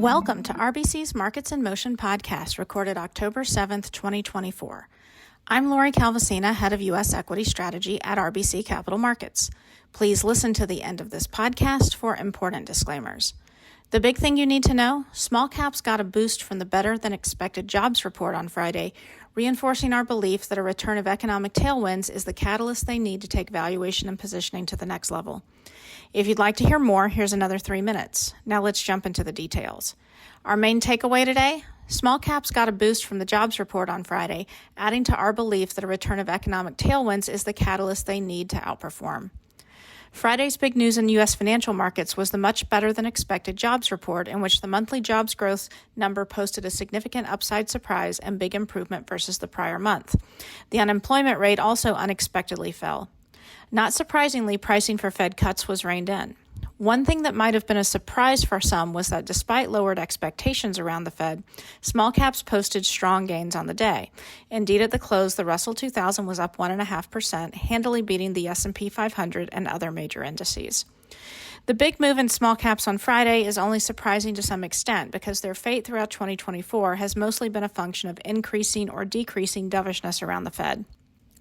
Welcome to RBC's Markets in Motion podcast, recorded October 7th, 2024. I'm Lori Calvasina, head of U.S. Equity Strategy at RBC Capital Markets. Please listen to the end of this podcast for important disclaimers. The big thing you need to know, small caps got a boost from the better-than-expected jobs report on Friday, reinforcing our belief that a return of economic tailwinds is the catalyst they need to take valuation and positioning to the next level. If you'd like to hear more, here's another 3 minutes. Now let's jump into the details. Our main takeaway today, small caps got a boost from the jobs report on Friday, adding to our belief that a return of economic tailwinds is the catalyst they need to outperform. Friday's big news in U.S. financial markets was the much better than expected jobs report, in which the monthly jobs growth number posted a significant upside surprise and big improvement versus the prior month. The unemployment rate also unexpectedly fell. Not surprisingly, pricing for Fed cuts was reined in. One thing that might have been a surprise for some was that despite lowered expectations around the Fed, small caps posted strong gains on the day. Indeed, at the close, the Russell 2000 was up 1.5%, handily beating the S&P 500 and other major indices. The big move in small caps on Friday is only surprising to some extent because their fate throughout 2024 has mostly been a function of increasing or decreasing dovishness around the Fed.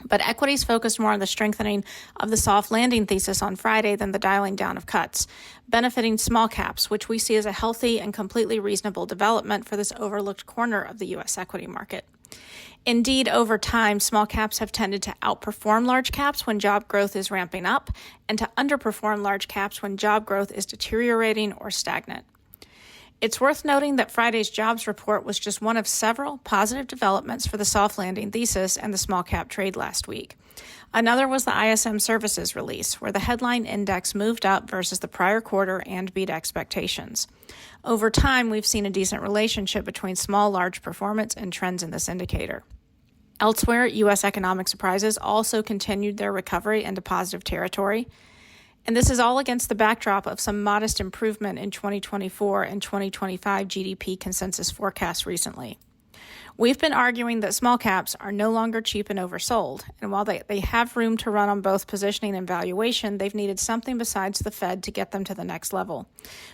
But equities focused more on the strengthening of the soft landing thesis on Friday than the dialing down of cuts, benefiting small caps, which we see as a healthy and completely reasonable development for this overlooked corner of the U.S. equity market. Indeed, over time, small caps have tended to outperform large caps when job growth is ramping up and to underperform large caps when job growth is deteriorating or stagnant. It's worth noting that Friday's jobs report was just one of several positive developments for the soft landing thesis and the small cap trade last week. Another was the ISM services release, where the headline index moved up versus the prior quarter and beat expectations. Over time, we've seen a decent relationship between small-large performance and trends in this indicator. Elsewhere, U.S. economic surprises also continued their recovery into positive territory. And this is all against the backdrop of some modest improvement in 2024 and 2025 GDP consensus forecasts recently. We've been arguing that small caps are no longer cheap and oversold, and while they have room to run on both positioning and valuation, they've needed something besides the Fed to get them to the next level.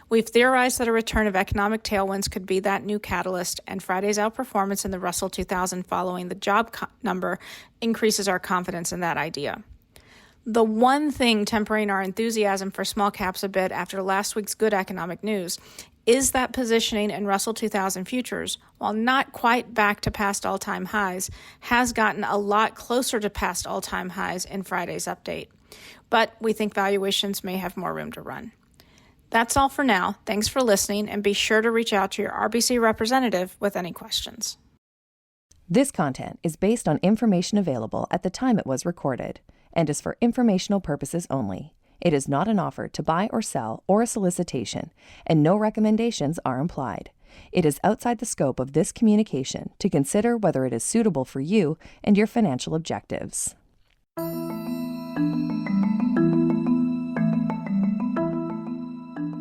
We've theorized that a return of economic tailwinds could be that new catalyst, and Friday's outperformance in the Russell 2000 following the job number increases our confidence in that idea. The one thing tempering our enthusiasm for small caps a bit after last week's good economic news is that positioning in Russell 2000 futures, while not quite back to past all-time highs, has gotten a lot closer to past all-time highs in Friday's update. But we think valuations may have more room to run. That's all for now. Thanks for listening, and be sure to reach out to your RBC representative with any questions. This content is based on information available at the time it was recorded and is for informational purposes only. It is not an offer to buy or sell or a solicitation, and no recommendations are implied. It is outside the scope of this communication to consider whether it is suitable for you and your financial objectives.